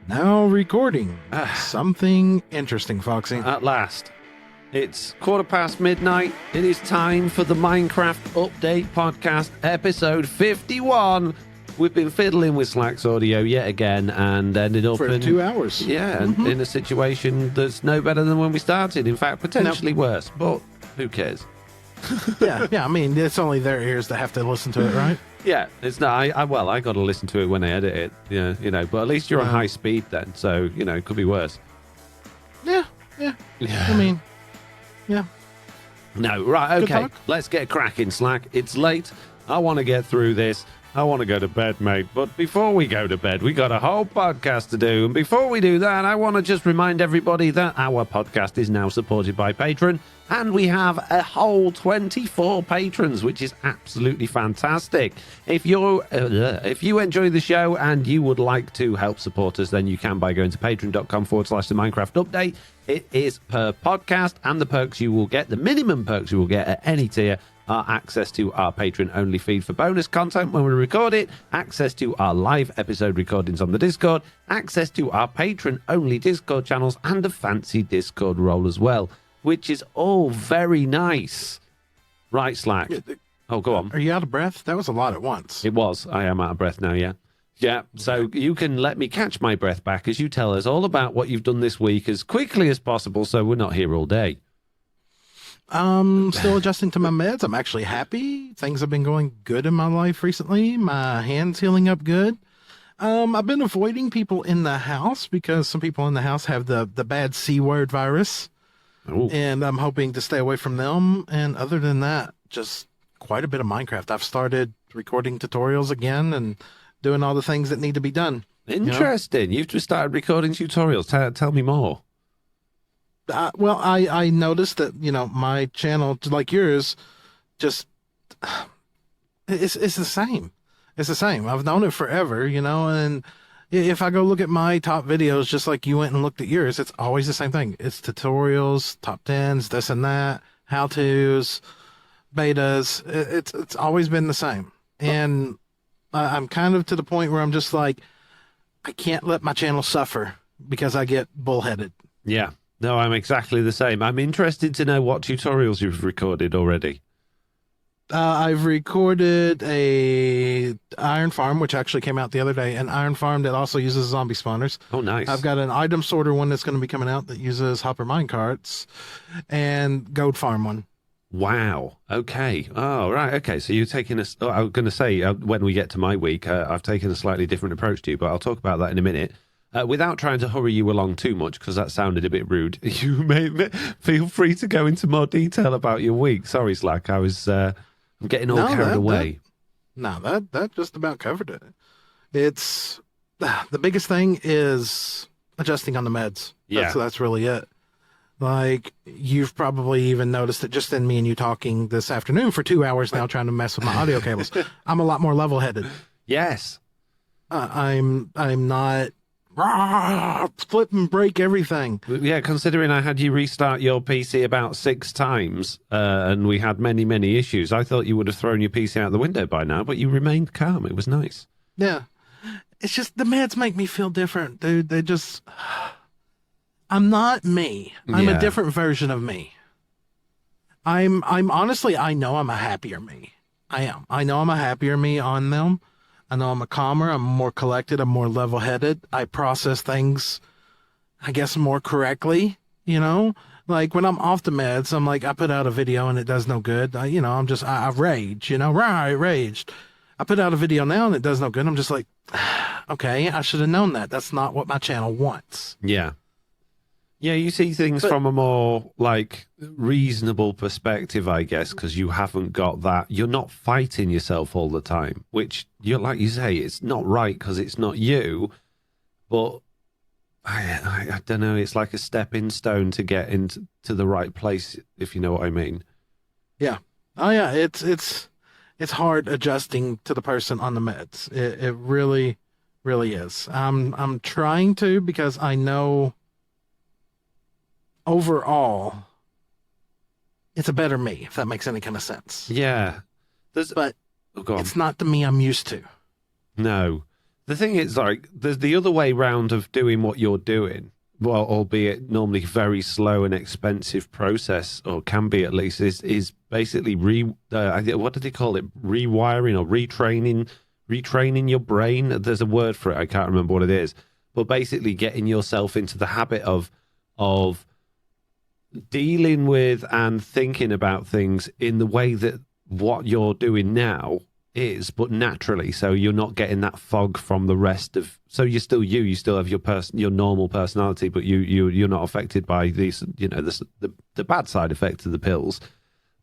Now recording. Something interesting, Foxy. At last. It's midnight. It is time for the Minecraft Update Podcast, episode 51. We've been fiddling with Slack's audio yet again and ended up For 2 hours. Yeah, in a situation that's no better than when we started. In fact, potentially worse, but who cares? yeah. I mean, it's only their ears that have to listen to it, right? Yeah, it's not. I got to listen to it when I edit it. Yeah, but at least you're on high speed then, so it could be worse. Yeah. I mean, yeah. No, right, okay. Let's get cracking, Slack. It's late. I want to get through this. I want to go to bed, mate. But before we go to bed, we got a whole podcast to do. And before we do that, I want to just remind everybody that our podcast is now supported by Patreon. And we have a whole 24 patrons, which is absolutely fantastic. If you enjoy the show and you would like to help support us, then you can by going to patreon.com/the Minecraft Update. It is per podcast, and the perks you will get, the minimum perks you will get at any tier, are access to our Patreon-only feed for bonus content when we record it, access to our live episode recordings on the Discord, access to our Patreon-only Discord channels, and a fancy Discord role as well, which is all very nice. Right, Slack. Oh, go on. Are you out of breath? That was a lot at once. It was. I am out of breath now, yeah. Yeah, so you can let me catch my breath back as you tell us all about what you've done this week as quickly as possible so we're not here all day. Still adjusting to my meds. I'm actually happy. Things have been going good in my life recently. My hand's healing up good. I've been avoiding people in the house because some people in the house have the bad C word virus. Ooh. And I'm hoping to stay away from them. And other than that, just quite a bit of Minecraft. I've started recording tutorials again and doing all the things that need to be done. Interesting. You've just started recording tutorials. Tell me more. Well, I noticed that, my channel, like yours, just, it's the same. It's the same. I've known it forever, and if I go look at my top videos, just like you went and looked at yours, it's always the same thing. It's tutorials, top 10s, this and that, how-tos, betas. It's always been the same. And I'm kind of to the point where I'm just like, I can't let my channel suffer because I get bullheaded. Yeah. No, I'm exactly the same. I'm interested to know what tutorials you've recorded already. I've recorded a iron farm, which actually came out the other day, an iron farm that also uses zombie spawners. Oh, nice. I've got an item sorter one that's going to be coming out that uses hopper minecarts, and gold farm one. Wow. Okay. Oh, right. Okay. So you're taking a... Oh, I was going to say, when we get to my week, I've taken a slightly different approach to you, but I'll talk about that in a minute. Without trying to hurry you along too much, because that sounded a bit rude, you may feel free to go into more detail about your week. Sorry, Slack. I'm getting all carried away. That just about covered it. It's the biggest thing is adjusting on the meds. That's really it. Like, you've probably even noticed that just in me and you talking this afternoon for 2 hours now, trying to mess with my audio cables. I'm a lot more level-headed. Yes. I'm not flip and break everything. Yeah, considering I had you restart your PC about 6 times and we had many, many issues, I thought you would have thrown your PC out the window by now, but you remained calm. It was nice. Yeah. It's just the meds make me feel different, dude. They just... I'm not me. I'm a different version of me. I'm honestly, I know I'm a happier me. I am. I know I'm a happier me on them. I know I'm a calmer, I'm more collected, I'm more level-headed. I process things, I guess, more correctly, Like, when I'm off the meds, I'm like, I put out a video and it does no good. I rage, right, raged. I put out a video now and it does no good. I'm just like, okay, I should have known that. That's not what my channel wants. Yeah. Yeah, you see things from a more, reasonable perspective, I guess, because you haven't got that. You're not fighting yourself all the time, which, like you say, it's not right because it's not you. But, I don't know, it's like a stepping stone to get into the right place, if you know what I mean. Yeah. Oh, yeah, it's hard adjusting to the person on the meds. It really, really is. I'm trying to because I know... overall, it's a better me, if that makes any kind of sense. Yeah. But it's not the me I'm used to. No. The thing is, like, there's the other way round of doing what you're doing. Well, albeit normally very slow and expensive process, or can be at least, is basically what do they call it? Rewiring or retraining your brain. There's a word for it. I can't remember what it is, but basically getting yourself into the habit of dealing with and thinking about things in the way that what you're doing now is, but naturally, so you're not getting that fog from the rest of. So you're still you still have your normal personality, but you're not affected by these, the bad side effects of the pills.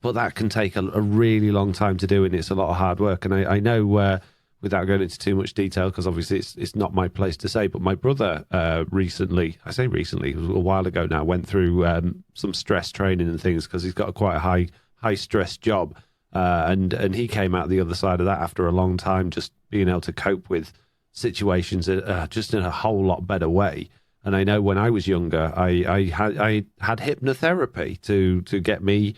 But that can take a really long time to do, and it's a lot of hard work. And I know, without going into too much detail, because obviously it's not my place to say, but my brother recently, it was a while ago now, went through some stress training and things because he's got quite a high stress job. And he came out the other side of that after a long time, just being able to cope with situations just in a whole lot better way. And I know when I was younger, I had hypnotherapy to get me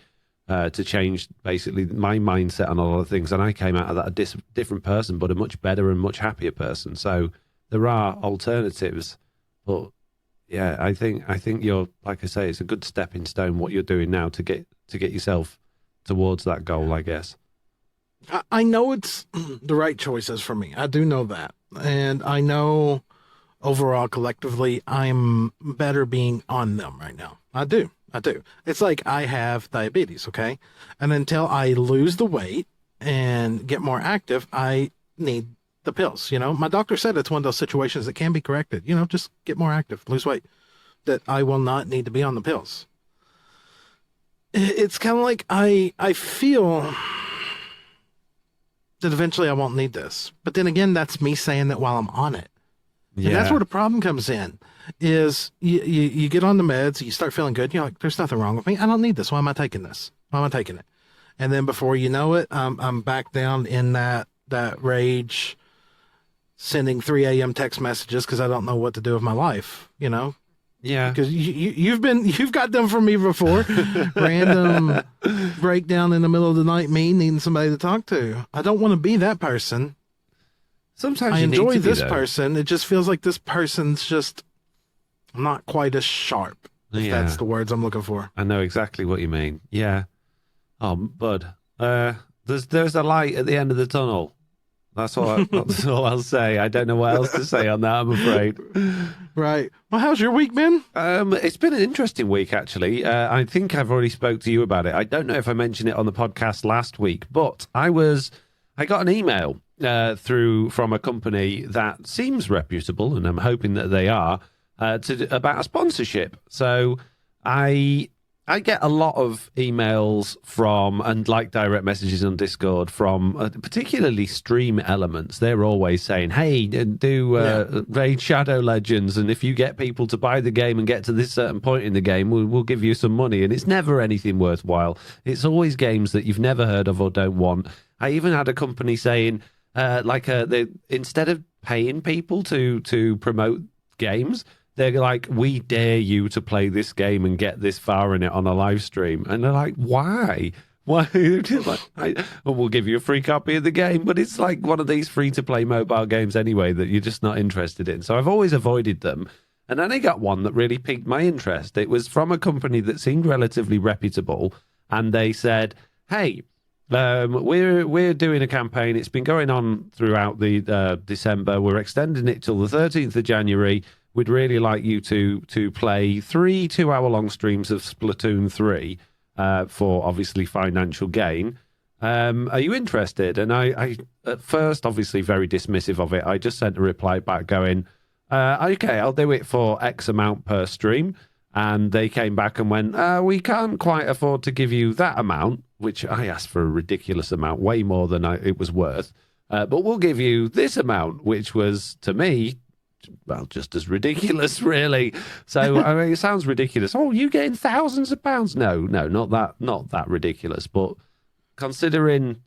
to change basically my mindset on a lot of things, and I came out of that a different person, but a much better and much happier person. So there are alternatives, but yeah, I think you're, like I say, it's a good stepping stone what you're doing now to get yourself towards that goal, I guess. I know it's the right choices for me. I do know that. And I know overall, collectively, I'm better being on them right now. I do. It's like I have diabetes, okay? And until I lose the weight and get more active, I need the pills. My doctor said it's one of those situations that can be corrected. Just get more active, lose weight. That I will not need to be on the pills. It's kind of like I feel that eventually I won't need this. But then again, that's me saying that while I'm on it. Yeah. And that's where the problem comes in, is you get on the meds, you start feeling good, you're like, there's nothing wrong with me. I don't need this. Why am I taking this? Why am I taking it? And then before you know it, I'm back down in that rage, sending 3 a.m. text messages because I don't know what to do with my life, Yeah, because you've got them from me before. Random breakdown in the middle of the night, me needing somebody to talk to. I don't want to be that person. Sometimes I enjoy this person. It just feels like this person's just not quite as sharp. If that's the words I'm looking for. I know exactly what you mean. Yeah. Bud, there's a light at the end of the tunnel. That's all I'll say. I don't know what else to say on that, I'm afraid. Right. Well, how's your week been? It's been an interesting week, actually. I think I've already spoke to you about it. I don't know if I mentioned it on the podcast last week, but I got an email from a company that seems reputable, and I'm hoping that they are, about a sponsorship. So I get a lot of emails from, and like direct messages on Discord from particularly Stream Elements. They're always saying, hey, do Raid Shadow Legends, and if you get people to buy the game and get to this certain point in the game, we'll give you some money. And it's never anything worthwhile. It's always games that you've never heard of or don't want. I even had a company saying, instead of paying people to promote games, they're like, we dare you to play this game and get this far in it on a live stream. And they're like, why? Why? We'll give you a free copy of the game. But it's like one of these free-to-play mobile games anyway that you're just not interested in. So I've always avoided them. And then I got one that really piqued my interest. It was from a company that seemed relatively reputable. And they said, hey, we're doing a campaign. It's been going on throughout the December. We're extending it till the 13th of January. We'd really like you to play 3 2-hour-long streams of Splatoon 3 for obviously financial gain. Are you interested? And I at first, obviously very dismissive of it, I just sent a reply back going, okay, I'll do it for X amount per stream. And they came back and went, we can't quite afford to give you that amount, which I asked for a ridiculous amount, way more than it was worth. But we'll give you this amount, which was, to me, well, just as ridiculous, really. So, I mean, it sounds ridiculous. Oh, you getting thousands of pounds? No, not that ridiculous. But considering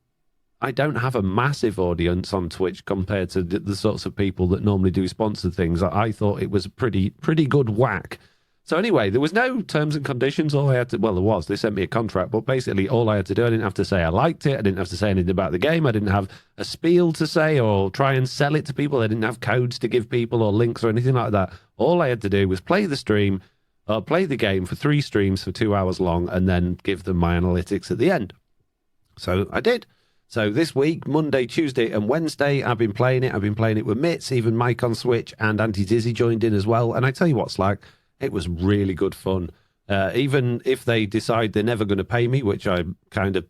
I don't have a massive audience on Twitch compared to the sorts of people that normally do sponsor things, I thought it was a pretty good whack. So anyway, there was no terms and conditions. All I had to, well, there was. They sent me a contract, but basically all I had to do, I didn't have to say I liked it. I didn't have to say anything about the game. I didn't have a spiel to say or try and sell it to people. I didn't have codes to give people or links or anything like that. All I had to do was play the stream, or play the game for 3 streams for 2 hours long, and then give them my analytics at the end. So I did. So this week, Monday, Tuesday, and Wednesday, I've been playing it. I've been playing it with Mitz, even Mike on Switch, and Auntie Dizzy joined in as well. And I tell you what, Slack, it was really good fun. Even if they decide they're never going to pay me, which I'm kind of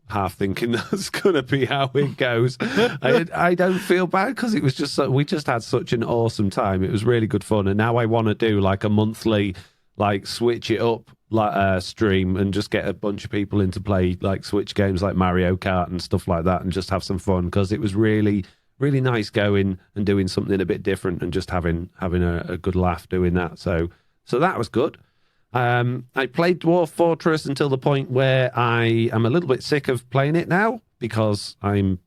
half thinking that's going to be how it goes, I don't feel bad because it was just we just had such an awesome time. It was really good fun, and now I want to do like a monthly, like switch it up like stream and just get a bunch of people in to play like Switch games like Mario Kart and stuff like that, and just have some fun because it was really nice going and doing something a bit different and just having a good laugh doing that. So that was good. I played Dwarf Fortress until the point where I am a little bit sick of playing it now because I'm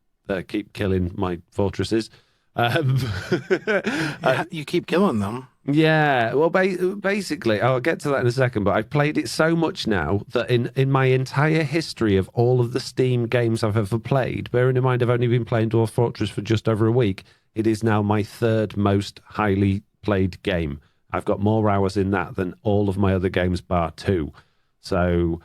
keep killing my fortresses. You keep killing them. Yeah, well, basically, I'll get to that in a second, but I've played it so much now that in my entire history of all of the Steam games I've ever played, bearing in mind I've only been playing Dwarf Fortress for just over a week, it is now my 3rd most highly played game. I've got more hours in that than all of my other games bar 2. So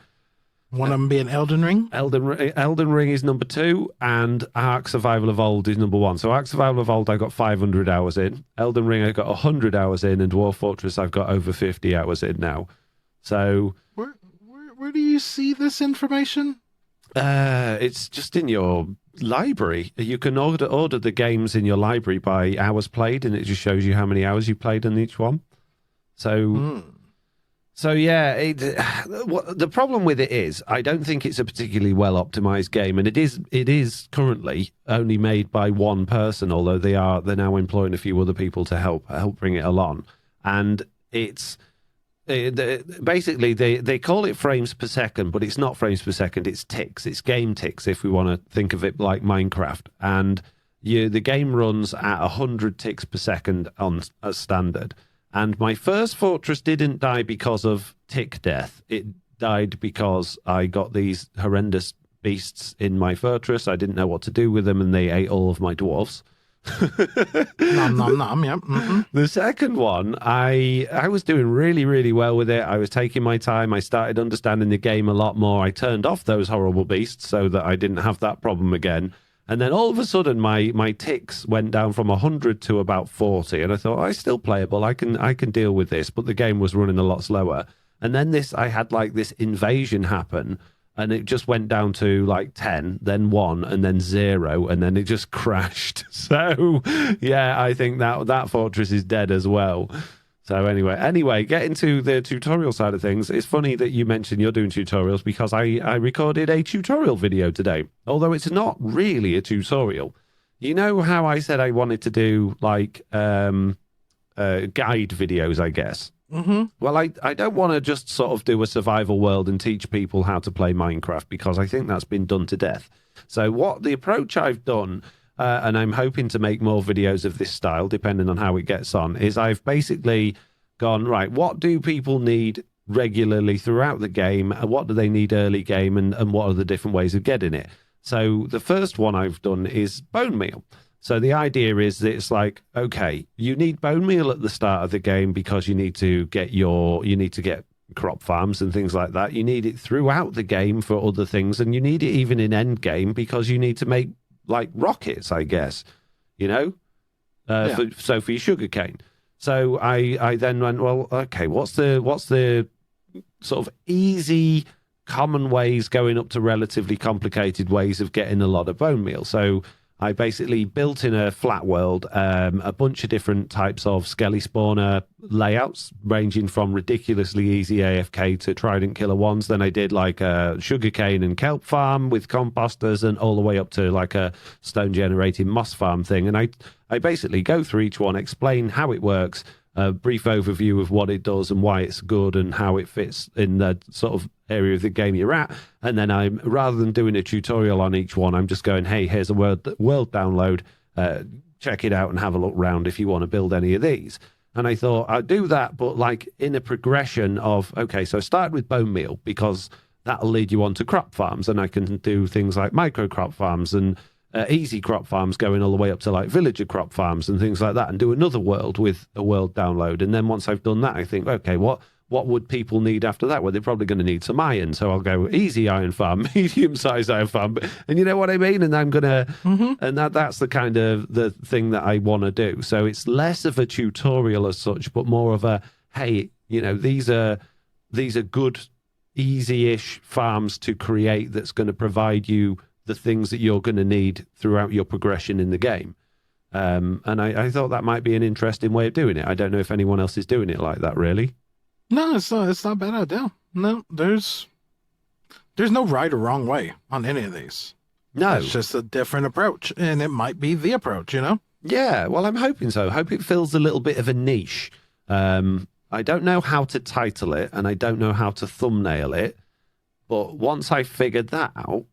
one of them being Elden Ring? Elden Ring is number 2, and Ark Survival Evolved is number 1. So Ark Survival Evolved, I got 500 hours in. Elden Ring, I got 100 hours in, and Dwarf Fortress, I've got over 50 hours in now. So where do you see this information? It's just in your library. You can order the games in your library by hours played, and it just shows you how many hours you played on each one. So yeah, the problem with it is I don't think it's a particularly well optimized game, and it is currently only made by one person, although they're now employing a few other people to help bring it along. And it's basically they call it frames per second, but it's not frames per second. It's ticks. It's game ticks, if we want to think of it like Minecraft. And the game runs at 100 ticks per second on a standard. And my first fortress didn't die because of tick death. It died because I got these horrendous beasts in my fortress. I didn't know what to do with them, and they ate all of my dwarves. Nom, nom, nom, yep. Mm-hmm. The second one, I was doing really, really well with it. I was taking my time. I started understanding the game a lot more. I turned off those horrible beasts so that I didn't have that problem again. And then all of a sudden, my ticks went down from 100 to about 40. And I thought, it's still playable. I can deal with this. But the game was running a lot slower. And then I had like this invasion happen. And it just went down to like 10, then 1, and then 0. And then it just crashed. So, yeah, I think that fortress is dead as well. So anyway, getting to the tutorial side of things, it's funny that you mentioned you're doing tutorials because I recorded a tutorial video today, although it's not really a tutorial. You know how I said I wanted to do like guide videos, I guess? Mm-hmm. Well, I don't want to just sort of do a survival world and teach people how to play Minecraft because I think that's been done to death. So what the approach I've done... and I'm hoping to make more videos of this style, depending on how it gets on, is I've basically gone, right, what do people need regularly throughout the game? What do they need early game? And what are the different ways of getting it? So the first one I've done is bone meal. So the idea is that it's like, okay, you need bone meal at the start of the game because you need to get crop farms and things like that. You need it throughout the game for other things, and you need it even in end game because you need to make like rockets, I guess, for your sugarcane. So I then went, well, okay, what's the sort of easy, common ways going up to relatively complicated ways of getting a lot of bone meal? So I basically built in a flat world a bunch of different types of skelly spawner layouts, ranging from ridiculously easy AFK to trident killer ones. Then I did like a sugarcane and kelp farm with composters, and all the way up to like a stone generating moss farm thing. And I basically go through each one, explain how it works, a brief overview of what it does and why it's good and how it fits in the sort of area of the game you're at. And then rather than doing a tutorial on each one, I'm just going, hey, here's a world download. Check it out and have a look round if you want to build any of these. And I thought I'd do that, but like in a progression of, okay, so I started with bone meal because that'll lead you on to crop farms, and I can do things like micro crop farms and easy crop farms going all the way up to like villager crop farms and things like that, and do another world with a world download. And then once I've done that, I think, okay, what would people need after that? Well, they're probably going to need some iron. So I'll go easy iron farm, medium-sized iron farm. And you know what I mean? And I'm going to, and that's the kind of the thing that I want to do. So it's less of a tutorial as such, but more of a, hey, you know, these are good, easy-ish farms to create that's going to provide you the things that you're going to need throughout your progression in the game. And I thought that might be an interesting way of doing it. I don't know if anyone else is doing it like that, really. No, it's not a bad idea. No, there's no right or wrong way on any of these. No. It's just a different approach, and it might be the approach, you know? Yeah, well, I'm hoping so. I hope it fills a little bit of a niche. I don't know how to title it, and I don't know how to thumbnail it, but once I figured that out,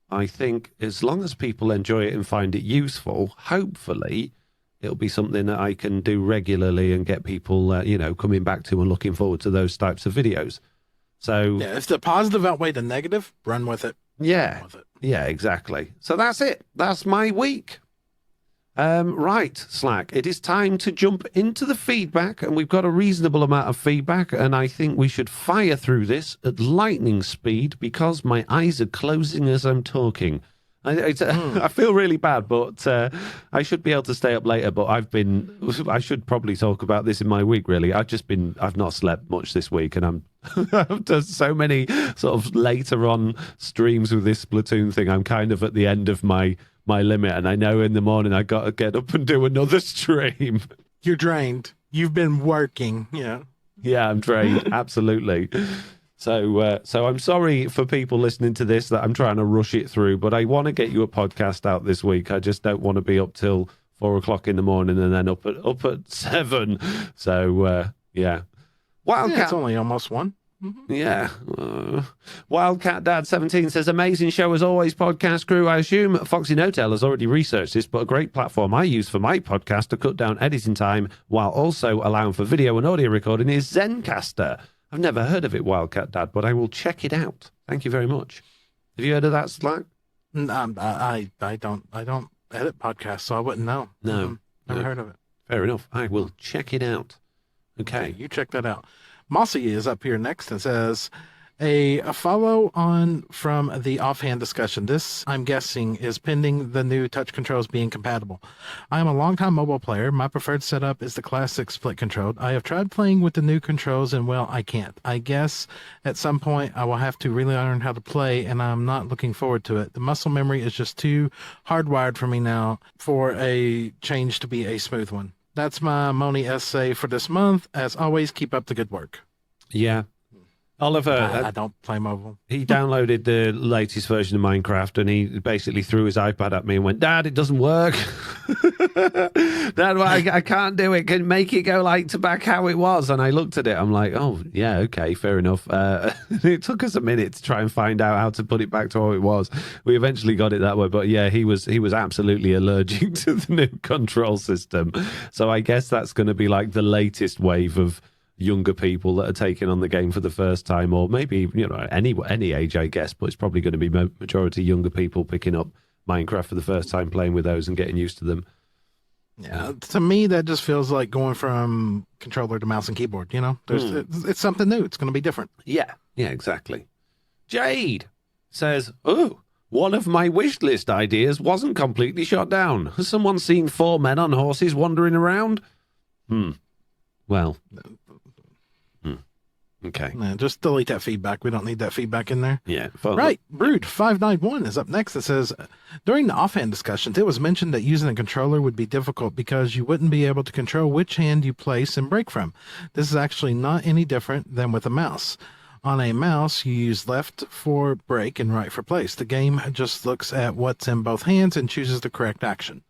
I think as long as people enjoy it and find it useful, hopefully it'll be something that I can do regularly and get people, coming back to and looking forward to those types of videos. So yeah, if the positive outweigh the negative, run with it. Yeah, Run with it. yeah, exactly. So that's it. That's my week. Right, Slack. It is time to jump into the feedback, and we've got a reasonable amount of feedback, and I think we should fire through this at lightning speed because my eyes are closing as I'm talking. I feel really bad, but I should be able to stay up later. But I should probably talk about this in my week. Really, I've not slept much this week, and I've done so many sort of later on streams with this Splatoon thing. I'm kind of at the end of my limit, and I know in the morning I got to get up and do another stream. You're drained. You've been working. Yeah. Yeah, I'm drained. Absolutely. So I'm sorry for people listening to this that I'm trying to rush it through, but I want to get you a podcast out this week. I just don't want to be up till 4:00 in the morning and then up at 7. So yeah. Wildcat. Yeah, it's only almost 1. Yeah. Wildcat Dad 17 says, amazing show as always, podcast crew. I assume Foxy No-Tail has already researched this, but a great platform I use for my podcast to cut down editing time while also allowing for video and audio recording is Zencaster. I've never heard of it, Wildcat Dad, but I will check it out. Thank you very much. Have you heard of that, Slack? I don't edit podcasts, so I wouldn't know. No. Never heard of it. Fair enough. I will check it out. Okay. You check that out. Mossy is up here next and says, a follow on from the offhand discussion. This, I'm guessing, is pending the new touch controls being compatible. I am a longtime mobile player. My preferred setup is the classic split controlled. I have tried playing with the new controls and, well, I can't. I guess at some point I will have to really learn how to play, and I'm not looking forward to it. The muscle memory is just too hardwired for me now for a change to be a smooth one. That's my Moni essay for this month. As always, keep up the good work. Yeah. Oliver, I don't play mobile. He downloaded the latest version of Minecraft, and he basically threw his iPad at me and went, Dad, it doesn't work. Dad, I can't do it. Can make it go like to back how it was. And I looked at it. I'm like, oh, yeah, okay, fair enough. It took us a minute to try and find out how to put it back to how it was. We eventually got it that way. But yeah, he was absolutely allergic to the new control system. So I guess that's going to be like the latest wave of younger people that are taking on the game for the first time, or maybe, any age, I guess, but it's probably going to be majority younger people picking up Minecraft for the first time, playing with those and getting used to them. Yeah, to me, that just feels like going from controller to mouse and keyboard, It's something new. It's going to be different. Yeah, exactly. Jade says, oh, one of my wish list ideas wasn't completely shot down. Has someone seen 4 men on horses wandering around? Well... Okay. Nah, just delete that feedback. We don't need that feedback in there. Yeah. Right. Brood591 is up next. It says, during the offhand discussions, it was mentioned that using a controller would be difficult because you wouldn't be able to control which hand you place and break from. This is actually not any different than with a mouse. On a mouse, you use left for break and right for place. The game just looks at what's in both hands and chooses the correct action.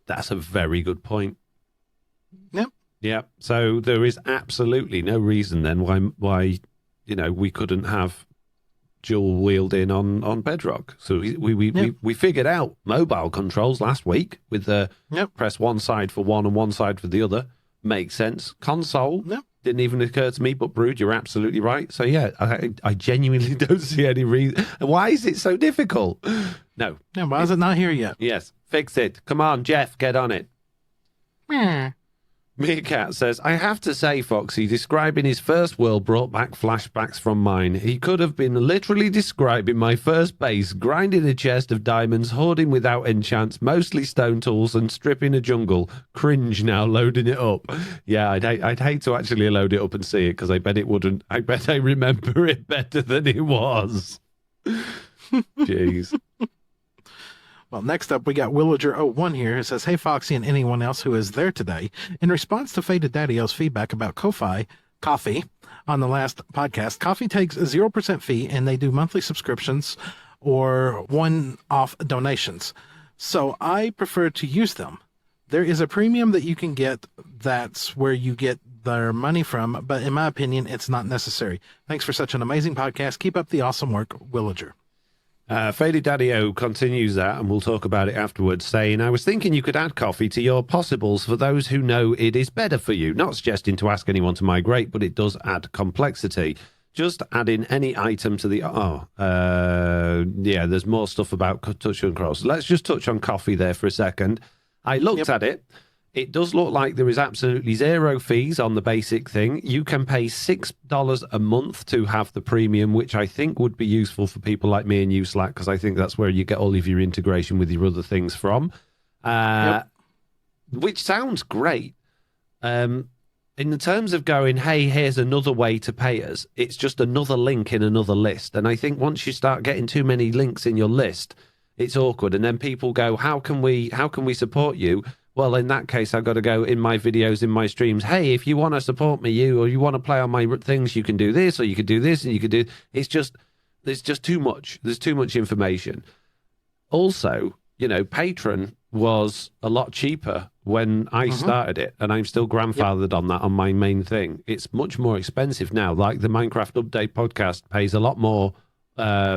That's a very good point. Yep. Yeah, so there is absolutely no reason then why we couldn't have dual wielding on Bedrock. So we figured out mobile controls last week with the press one side for one and one side for the other. makes sense. Console Yeah. didn't even occur to me, but brewed, you're absolutely right. So yeah, I genuinely don't see any reason. Why is it so difficult? No. Yeah, why is it not here yet? Yes, fix it. Come on, Jeff, get on it. Meerkat says, I have to say, Foxy, describing his first world brought back flashbacks from mine. He could have been literally describing my first base, grinding a chest of diamonds, hoarding without enchants, mostly stone tools, and stripping a jungle. Cringe now, loading it up. Yeah, I'd hate to actually load it up and see it, because I bet it wouldn't. I bet I remember it better than it was. Jeez. Well, next up, we got Willager01 here who says, hey, Foxy and anyone else who is there today. In response to Faded Daddy-O's feedback about coffee on the last podcast, Coffee takes a 0% fee and they do monthly subscriptions or one-off donations. So I prefer to use them. There is a premium that you can get that's where you get their money from, but in my opinion, it's not necessary. Thanks for such an amazing podcast. Keep up the awesome work, Willager. Faded Daddy-O continues that, and we'll talk about it afterwards, saying, I was thinking you could add coffee to your possibles for those who know it is better for you. Not suggesting to ask anyone to migrate, but it does add complexity. Just adding any item to the... yeah, there's more stuff about touch and cross. Let's just touch on coffee there for a second. I looked at it. It does look like there is absolutely zero fees on the basic thing. You can pay $6 a month to have the premium, which I think would be useful for people like me and you, Slack, because I think that's where you get all of your integration with your other things from, which sounds great. In the terms of going, hey, here's another way to pay us, it's just another link in another list. And I think once you start getting too many links in your list, it's awkward. And then people go, how can we support you? Well, in that case, I've got to go in my videos, in my streams. Hey, if you want to support me, or you want to play on my things, you can do this, or you can do this, and you can do... There's just too much. There's too much information. Also, Patreon was a lot cheaper when I started it, and I'm still grandfathered on that on my main thing. It's much more expensive now. Like the Minecraft Update podcast pays a lot more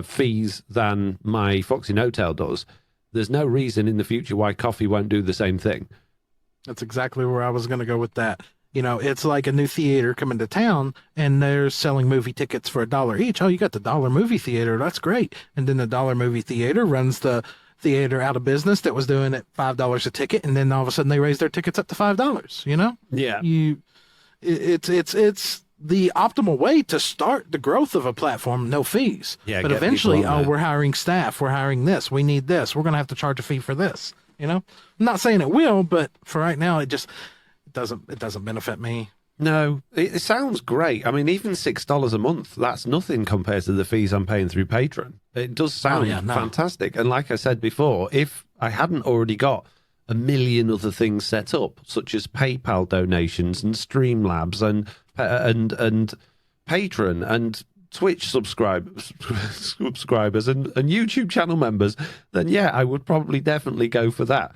fees than my Foxy No-Tail does. There's no reason in the future why coffee won't do the same thing. That's exactly where I was going to go with that. It's like a new theater coming to town and they're selling movie tickets for $1 each. Oh, you got the $1 movie theater. That's great. And then the $1 movie theater runs the theater out of business that was doing it $5 a ticket. And then all of a sudden they raise their tickets up to $5, Yeah. It's the optimal way to start the growth of a platform, no fees. Yeah, but eventually, we're hiring staff, we're hiring this, we need this, we're going to have to charge a fee for this. I'm not saying it will, but for right now, it doesn't benefit me. No, it sounds great. I mean, even $6 a month, that's nothing compared to the fees I'm paying through Patreon. It does sound fantastic. And like I said before, if I hadn't already got a million other things set up, such as PayPal donations and Streamlabs and Patreon and Twitch subscribers and YouTube channel members, then yeah, I would probably definitely go for that.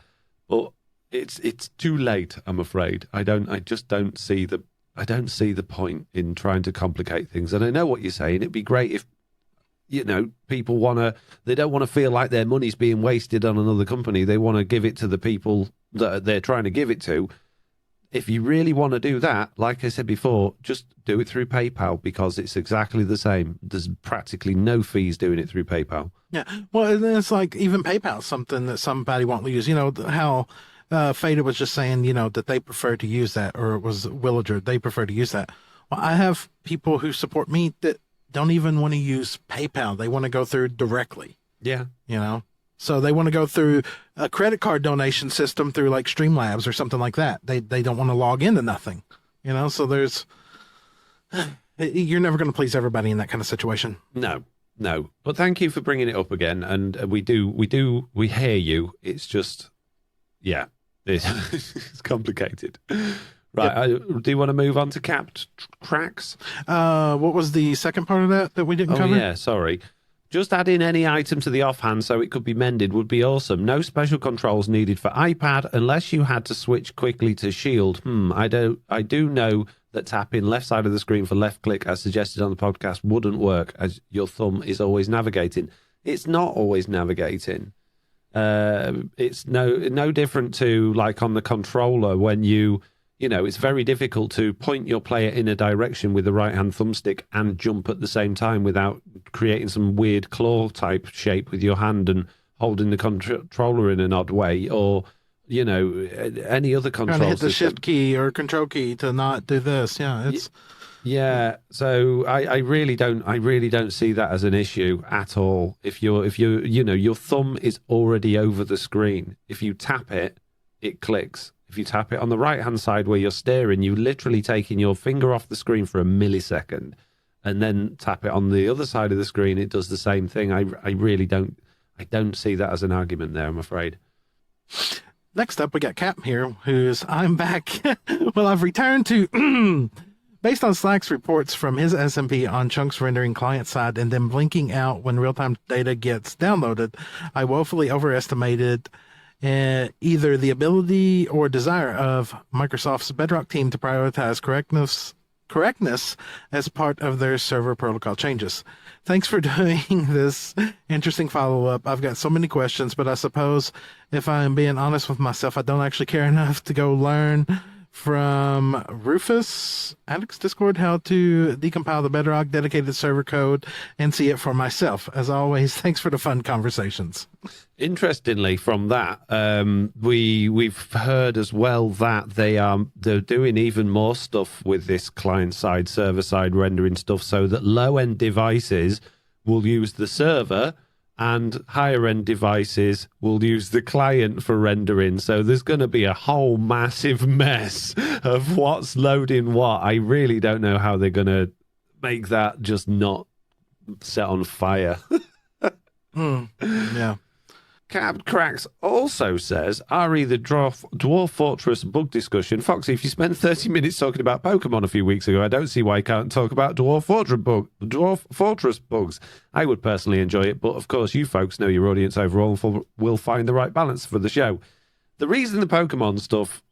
But it's too late, I'm afraid. I just don't see the point in trying to complicate things. And I know what you're saying. It'd be great if people they don't want to feel like their money's being wasted on another company. They want to give it to the people that they're trying to give it to. If you really want to do that, like I said before, just do it through PayPal, because it's exactly the same. There's practically no fees doing it through PayPal. Yeah. Well, it's like even PayPal, something that somebody won't use. How Faded was just saying, that they prefer to use that, or it was Willager, they prefer to use that. Well, I have people who support me that don't even want to use PayPal. They want to go through directly. Yeah. So they want to go through a credit card donation system through like Streamlabs or something like that. They don't want to log into nothing, so you're never going to please everybody in that kind of situation. No. But thank you for bringing it up again. And we hear you. It's just, yeah, it's complicated. Right. Yep. Do you want to move on to capped cracks? What was the second part of that we didn't cover? Yeah, sorry. Just add in any item to the offhand so it could be mended would be awesome. No special controls needed for iPad unless you had to switch quickly to Shield. I do know that tapping left side of the screen for left click, as suggested on the podcast, wouldn't work, as your thumb is always navigating. It's not always navigating. It's no different to like on the controller when you it's very difficult to point your player in a direction with the right-hand thumbstick and jump at the same time without creating some weird claw-type shape with your hand and holding the controller in an odd way, or, any other control Trying to hit the system. shift key or control key to not do this. Yeah, it's... Yeah, so I really don't see that as an issue at all. If your thumb is already over the screen, if you tap it, it clicks. If you tap it on the right-hand side where you're staring, you literally taking your finger off the screen for a millisecond, and then tap it on the other side of the screen, it does the same thing. I really don't see that as an argument there, I'm afraid. Next up, we got Cap here, I'm back. Well, I've returned to... Based on Slack's reports from his SMP on chunks rendering client side and then blinking out when real-time data gets downloaded, I woefully overestimated either the ability or desire of Microsoft's Bedrock team to prioritize correctness as part of their server protocol changes. Thanks for doing this interesting follow-up. I've got so many questions, but I suppose if I'm being honest with myself, I don't actually care enough to go learn from Rufus, Alex Discord, how to decompile the Bedrock dedicated server code and see it for myself. As always, thanks for the fun conversations. Interestingly, from that, we've heard as well that they're doing even more stuff with this client-side, server-side rendering stuff, so that low-end devices will use the server and higher-end devices will use the client for rendering. So there's going to be a whole massive mess of what's loading what. I really don't know how they're going to make that just not set on fire. Yeah. Cab Cracks also says, RE the Dwarf Fortress bug discussion. Foxy, if you spent 30 minutes talking about Pokemon a few weeks ago, I don't see why you can't talk about Dwarf Fortress bugs. I would personally enjoy it, but of course you folks know your audience overall and will find the right balance for the show. The reason the Pokemon stuff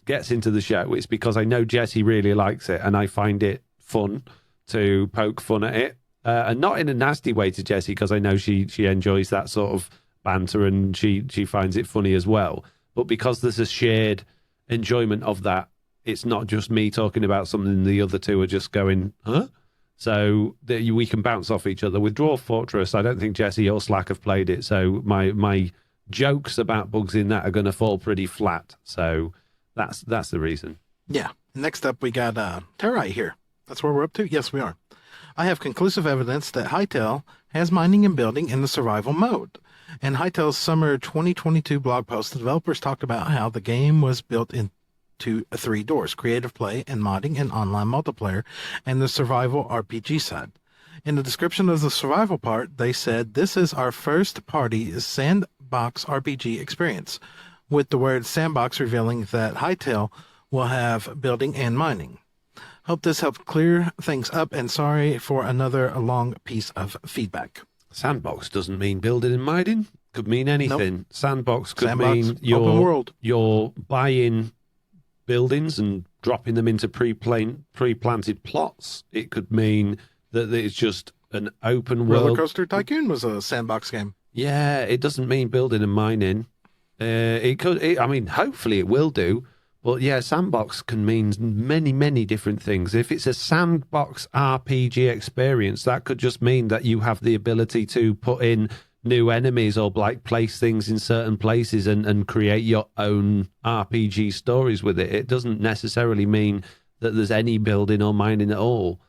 gets into the show is because I know Jessie really likes it, and I find it fun to poke fun at it. And not in a nasty way to Jessie, because I know she enjoys that sort of banter and she finds it funny as well. But because there's a shared enjoyment of that, it's not just me talking about something the other two are just going, huh? So we can bounce off each other. With Dwarf Fortress, I don't think Jessie or Slack have played it, so my jokes about bugs in that are going to fall pretty flat. So that's the reason. Yeah. Next up, we got Territe here. That's where we're up to? Yes, we are. I have conclusive evidence that Hytale has mining and building in the survival mode. In Hytale's summer 2022 blog post, the developers talked about how the game was built into 3 doors: creative play and modding and online multiplayer, and the survival RPG side. In the description of the survival part, they said, "This is our first party sandbox RPG experience," with the word sandbox revealing that Hytale will have building and mining. Hope this helped clear things up, and sorry for another long piece of feedback. Sandbox doesn't mean building and mining. Could mean anything. Nope. Sandbox could mean open world. You're buying buildings and dropping them into pre-planted plots. It could mean that it's just an open world. Roller Coaster Tycoon was a sandbox game. Yeah, it doesn't mean building and mining. It could. Hopefully it will do. But yeah, sandbox can mean many, many different things. If it's a sandbox RPG experience, that could just mean that you have the ability to put in new enemies or like place things in certain places and create your own RPG stories with it. It doesn't necessarily mean that there's any building or mining at all.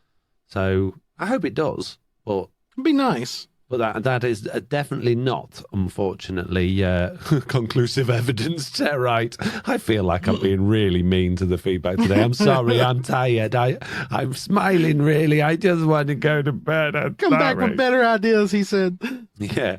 So I hope it does, but it'd be nice. But that is definitely not, unfortunately, conclusive evidence. Right. I feel like I'm being really mean to the feedback today. I'm sorry. I'm tired. I'm smiling, really. I just want to go to bed. Come back with better ideas, he said. Yeah.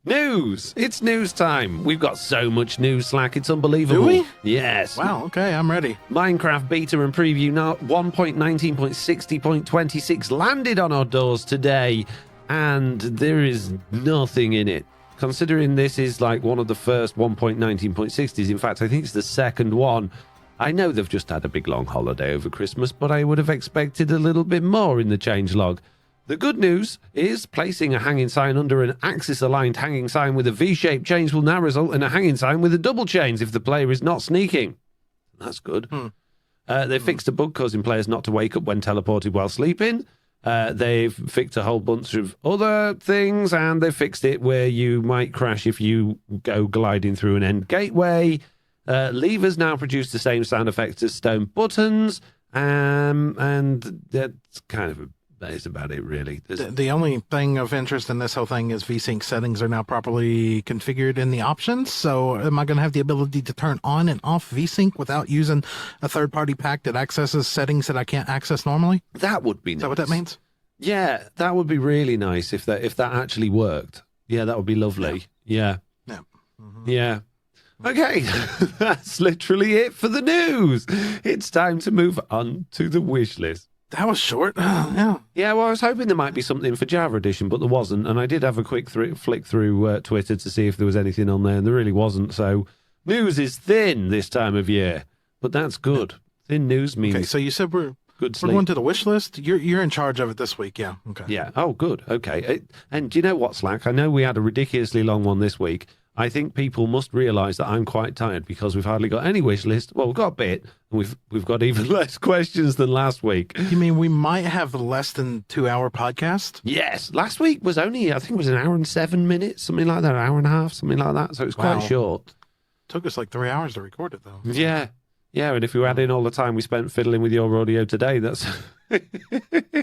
News. It's news time. We've got so much news, Slack. It's unbelievable. Do we? Yes. Wow. Okay. I'm ready. Minecraft beta and preview now 1.19.60.26 landed on our doors today. And there is nothing in it. Considering this is like one of the first 1.19.60s, in fact, I think it's the second one. I know they've just had a big long holiday over Christmas, but I would have expected a little bit more in the changelog. The good news is placing a hanging sign under an axis-aligned hanging sign with a V-shaped change will now result in a hanging sign with a double change if the player is not sneaking. That's good. They fixed a bug causing players not to wake up when teleported while sleeping. They've fixed a whole bunch of other things, and they've fixed it where you might crash if you go gliding through an end gateway. Levers now produce the same sound effects as stone buttons, and that is about it, really. The only thing of interest in this whole thing is VSync settings are now properly configured in the options. So am I going to have the ability to turn on and off VSync without using a third-party pack that accesses settings that I can't access normally? That would be nice. Is that what that means? Yeah, that would be really nice if that actually worked. Yeah, that would be lovely. Yeah. Yeah. Mm-hmm. Yeah. Okay, that's literally it for the news. It's time to move on to the wish list. That was short. Yeah. Yeah, well, I was hoping there might be something for Java Edition, but there wasn't. And I did have a quick flick through Twitter to see if there was anything on there, and there really wasn't. So news is thin this time of year, but that's good. Thin news means Okay, so you said we're going to the wish list. You're in charge of it this week, yeah. Okay. Yeah. Oh, good. Okay. And do you know what, Slack? I know we had a ridiculously long one this week. I think people must realise that I'm quite tired because we've hardly got any wish list. Well, we've got a bit, and we've got even less questions than last week. You mean we might have a less than 2-hour podcast? Yes. Last week was only, I think it was an hour and 7 minutes, something like that, an hour and a half, something like that. So it was quite short. Took us like 3 hours to record it, though. Yeah. Yeah, and if you add in all the time we spent fiddling with your audio today, that's...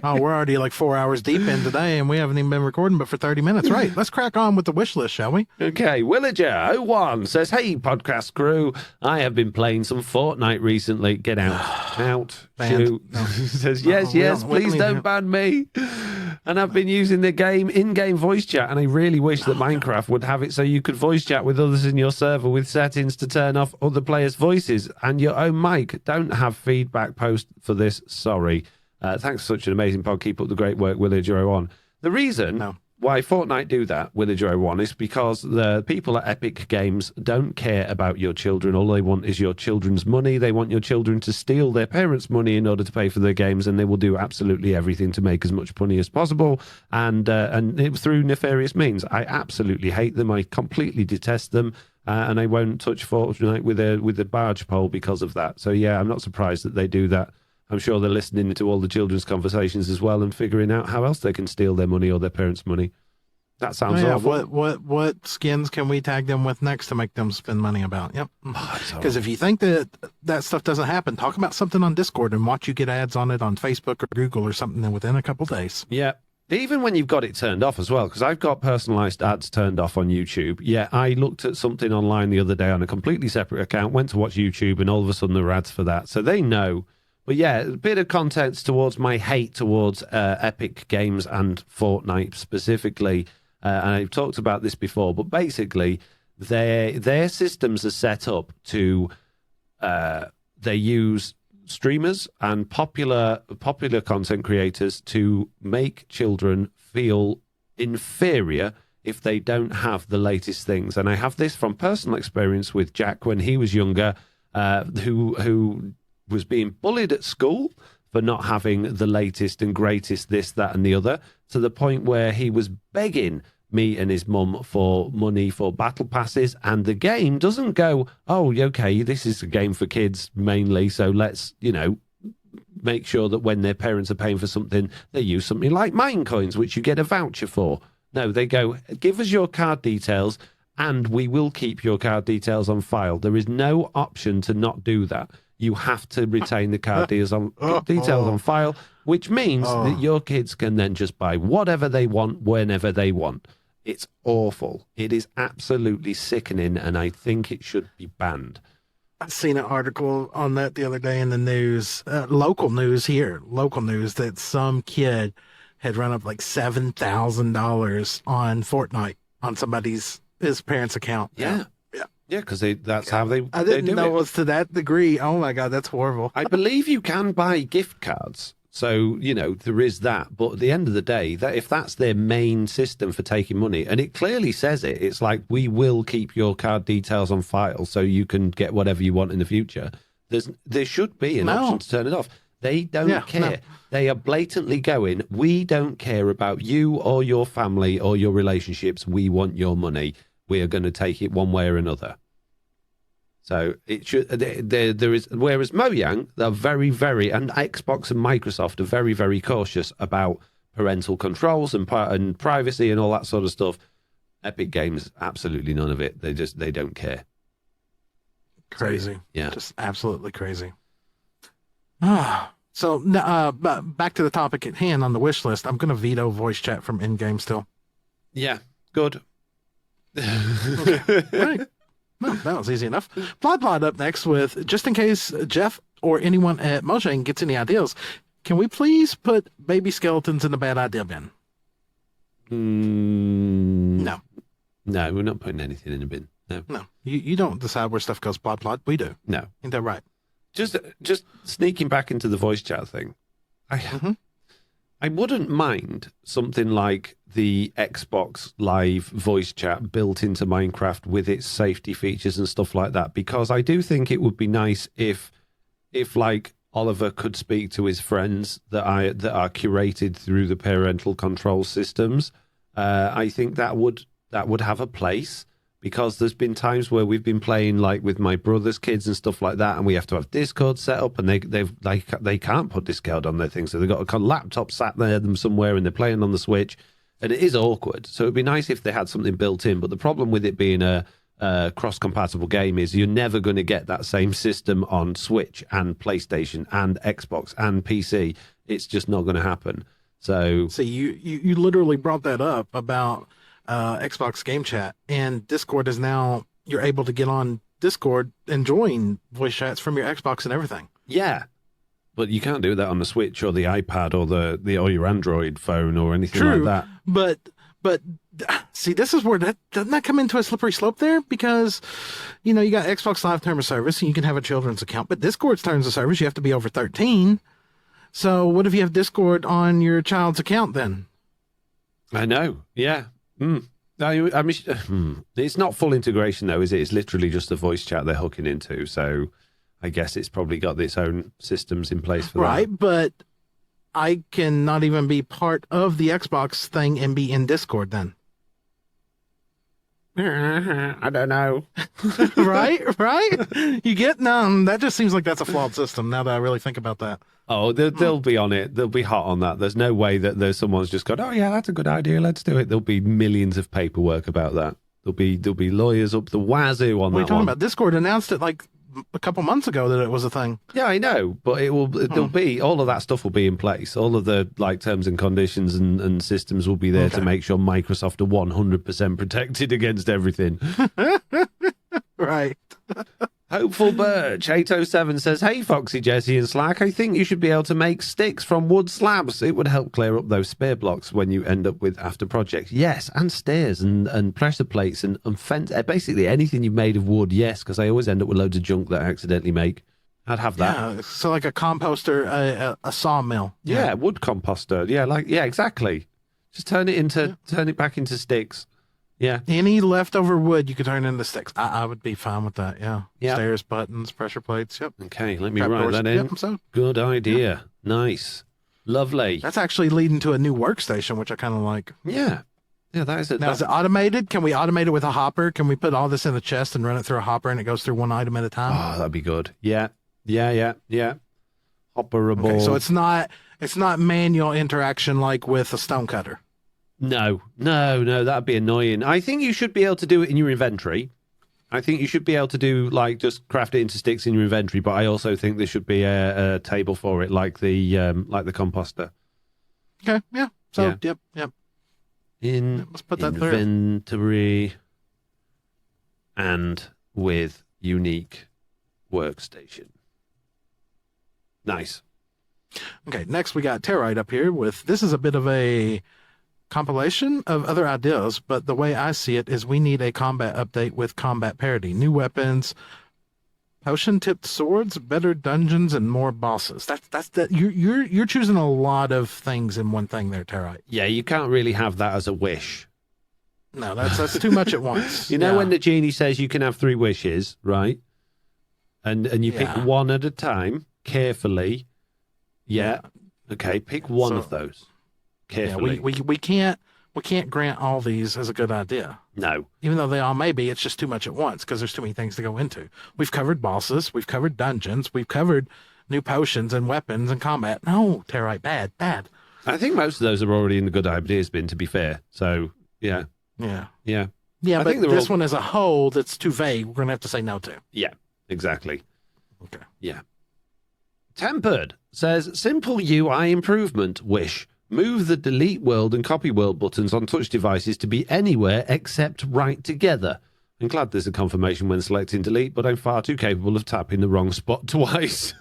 Oh, we're already like 4 hours deep in today, and we haven't even been recording but for 30 minutes. Right, let's crack on with the wish list, shall we? Okay, Willager01 says, hey, podcast crew, I have been playing some Fortnite recently. Get out. Out. Shoot. No. Says, yes, please don't ban me. And I've been using the in-game voice chat, and I really wish that Minecraft would have it so you could voice chat with others in your server with settings to turn off other players' voices and your own mic. Don't have feedback post for this. Sorry. Thanks for such an amazing pod. Keep up the great work, Willager01. The reason why Fortnite do that, Willager01, is because the people at Epic Games don't care about your children. All they want is your children's money. They want your children to steal their parents' money in order to pay for their games, and they will do absolutely everything to make as much money as possible, and through nefarious means. I absolutely hate them. I completely detest them. And I won't touch Fortnite with a barge pole because of that. So, yeah, I'm not surprised that they do that. I'm sure they're listening to all the children's conversations as well and figuring out how else they can steal their money or their parents' money. That sounds awful. What skins can we tag them with next to make them spend money about? Yep. Because if you think that stuff doesn't happen, talk about something on Discord and watch you get ads on it on Facebook or Google or something within a couple days. Yeah. Even when you've got it turned off as well, because I've got personalized ads turned off on YouTube. Yeah, I looked at something online the other day on a completely separate account, went to watch YouTube, and all of a sudden there were ads for that. So they know. But yeah, a bit of context towards my hate towards Epic Games and Fortnite specifically. And I've talked about this before, but basically their systems are set up to they use streamers and popular content creators to make children feel inferior if they don't have the latest things. And I have this from personal experience with Jack when he was younger, who was being bullied at school for not having the latest and greatest this, that, and the other, to the point where he was begging me and his mum for money for battle passes, and the game doesn't go, oh, okay, this is a game for kids mainly, so let's, make sure that when their parents are paying for something, they use something like mine coins, which you get a voucher for. No, they go, give us your card details, and we will keep your card details on file. There is no option to not do that. You have to retain the card details on file, which means that your kids can then just buy whatever they want, whenever they want. It's awful. It is absolutely sickening, and I think it should be banned. I seen an article on that the other day in the news, local news, that some kid had run up like $7,000 on Fortnite on his parents' account. Yeah. Yeah, because that's how they I didn't know it was to that degree. Oh, my God, that's horrible. I believe you can buy gift cards. So, there is that. But at the end of the day, that if that's their main system for taking money, and it clearly says it's like, we will keep your card details on file so you can get whatever you want in the future. There should be an option to turn it off. They don't care. No. They are blatantly going, we don't care about you or your family or your relationships. We want your money. We are going to take it one way or another. So it should. There is, whereas Mojang, they're very, very, and Xbox and Microsoft are very, very cautious about parental controls and privacy and all that sort of stuff. Epic Games, absolutely none of it. They don't care. Crazy. So, yeah, just absolutely crazy. So back to the topic at hand on the wish list. I'm going to veto voice chat from in-game still. Yeah, good. Okay. Right. No, that was easy enough. Plod up next with, just in case Jeff or anyone at Mojang gets any ideas, can we please put baby skeletons in the bad idea bin? No. No, we're not putting anything in the bin. No. You don't decide where stuff goes, Plod. We do. No. Ain't that right? Just sneaking back into the voice chat thing. I wouldn't mind something like the Xbox Live voice chat built into Minecraft with its safety features and stuff like that, because I do think it would be nice if like Oliver could speak to his friends that are curated through the parental control systems. I think that would have a place. Because there's been times where we've been playing like with my brother's kids and stuff like that, and we have to have Discord set up, and they can't put Discord on their thing, so they've got a laptop sat there them somewhere, and they're playing on the Switch, and it is awkward. So it'd be nice if they had something built in. But the problem with it being a cross-compatible game is you're never going to get that same system on Switch and PlayStation and Xbox and PC. It's just not going to happen. So you literally brought that up about Xbox Game Chat, and Discord is now, you're able to get on Discord and join voice chats from your Xbox and everything. Yeah, but you can't do that on the Switch or the iPad or your Android phone or anything like that. But see, this is where doesn't that come into a slippery slope there? Because, you got Xbox Live term of service, and you can have a children's account, but Discord's terms of service, you have to be over 13. So what if you have Discord on your child's account then? I know, yeah. I mean, it's not full integration though, is it? It's literally just a voice chat they're hooking into. So I guess it's probably got its own systems in place for that. Right, but I can not even be part of the Xbox thing and be in Discord then. I don't know. Right? You get that just seems like that's a flawed system now that I really think about that. Oh, they'll be on it. They'll be hot on that. There's no way that there's someone's just gone, oh yeah, that's a good idea, let's do it. There'll be millions of paperwork about that. There'll be lawyers up the wazoo on that. What are you talking about? Discord announced it like a couple months ago that it was a thing. Yeah, I know, but there'll be all of that stuff will be in place. All of the like terms and conditions and systems will be there to make sure Microsoft are 100% protected against everything. Right. Hopeful Birch 807 says, hey Foxy, Jesse and Slack, I think you should be able to make sticks from wood slabs. It would help clear up those spear blocks when you end up with after projects. Yes, and stairs and pressure plates and fence, basically anything you've made of wood. Yes, because I always end up with loads of junk that I accidentally make. I'd have that. Yeah, so like a composter, a sawmill. Yeah, wood composter. Yeah, exactly. Just turn it back into sticks. Yeah. Any leftover wood you could turn into sticks. I would be fine with that. Yeah. Yep. Stairs, buttons, pressure plates. Yep. Okay, let me write that in. Yep, so. Good idea. Yep. Nice. Lovely. That's actually leading to a new workstation, which I kind of like. Yeah. Yeah, that is it. Now, is it automated? Can we automate it with a hopper? Can we put all this in a chest and run it through a hopper and it goes through one item at a time? Oh, that'd be good. Yeah. Hopperable. Okay, so it's not manual interaction like with a stonecutter. No, that'd be annoying. I think you should be able to do it in your inventory. I think you should be able to do like just craft it into sticks in your inventory. But I also think there should be a table for it, like the composter. Okay, yeah. So yep. Let's put that inventory and with unique workstation. Nice. Okay, next we got Territe up here with, this is a bit of a compilation of other ideas, but the way I see it is we need a combat update with combat parity, new weapons, potion-tipped swords, better dungeons, and more bosses. That's that. You're choosing a lot of things in one thing there, Territe. Yeah, you can't really have that as a wish. No, that's too much at once. You know when the genie says you can have 3 wishes, right? And you pick one at a time, carefully. Yeah. Okay, pick one of those. Carefully. Yeah, we we can't grant all these as a good idea. No. Even though they all may be, it's just too much at once because there's too many things to go into. We've covered bosses, we've covered dungeons, we've covered new potions and weapons and combat. No, Territe, bad. I think most of those are already in the good ideas bin, to be fair. So, yeah. Yeah. Yeah. Yeah, but this one as a whole that's too vague, we're going to have to say no to. Yeah, exactly. Okay. Yeah. Tempered says, simple UI improvement, wish. Move the delete world and copy world buttons on touch devices to be anywhere except right together. I'm glad there's a confirmation when selecting delete, but I'm far too capable of tapping the wrong spot twice.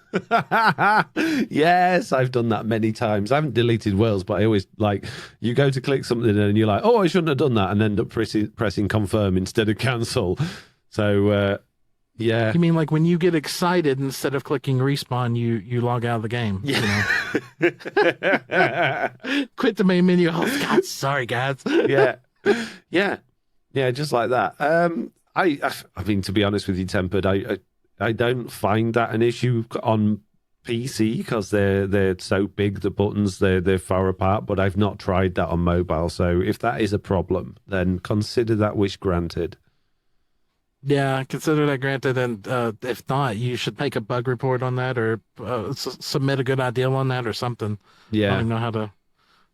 Yes, I've done that many times. I haven't deleted worlds, but I always, like, you go to click something and you're like, oh, I shouldn't have done that, and end up pressing confirm instead of cancel. So, yeah. You mean like when you get excited, instead of clicking respawn, you log out of the game? Yeah. You know? Quit the main menu. Oh, God, sorry, guys. Yeah. Yeah. Yeah, just like that. I mean, to be honest with you, Tempered, I don't find that an issue on PC because they're so big, the buttons, they're far apart, but I've not tried that on mobile. So if that is a problem, then consider that wish granted. Yeah, consider that granted, and if not, you should make a bug report on that or submit a good idea on that or something. Yeah.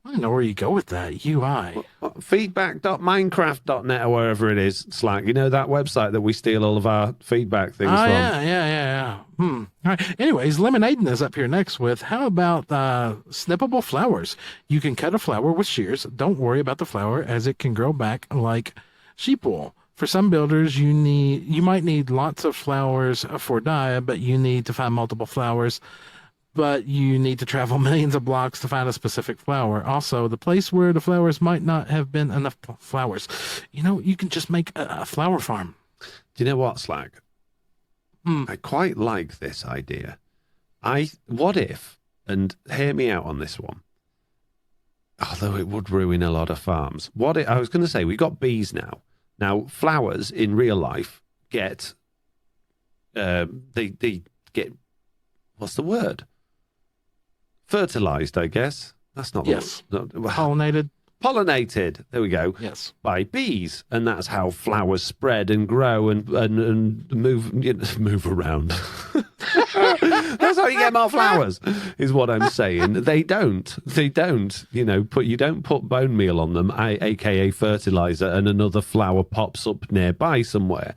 I don't know where you go with that. UI. Feedback.minecraft.net or wherever it is, Slack. You know that website that we steal all of our feedback things from? Yeah. All right. Anyways, Lemonade is up here next with, how about snippable flowers? You can cut a flower with shears. Don't worry about the flower as it can grow back like sheep wool. For some builders, you might need lots of flowers for dye, but you need to find multiple flowers. But you need to travel millions of blocks to find a specific flower. Also, the place where the flowers might not have been enough flowers. You can just make a flower farm. Do you know what, Slack? I quite like this idea. What if, and hear me out on this one, although it would ruin a lot of farms. I was going to say, we got bees now. Now, flowers in real life get, they get, what's the word? Fertilized, I guess. That's not pollinated. Pollinated. There we go. Yes. By bees, and that's how flowers spread and grow and move around. That's how you get more flowers, is what I'm saying. They don't. You don't put bone meal on them, aka fertilizer, and another flower pops up nearby somewhere.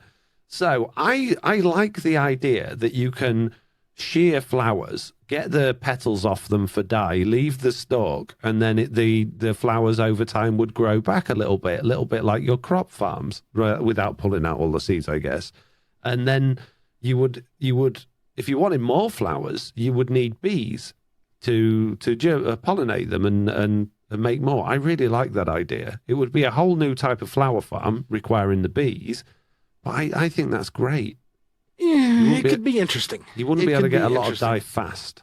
So I like the idea that you can shear flowers, get the petals off them for dye, leave the stalk, and then the flowers over time would grow back a little bit like your crop farms, without pulling out all the seeds, I guess. And then you would, if you wanted more flowers, you would need bees to pollinate them and make more. I really like that idea. It would be a whole new type of flower farm requiring the bees, but I think that's great. Yeah, it could be interesting. You wouldn't be able to get a lot of dye fast.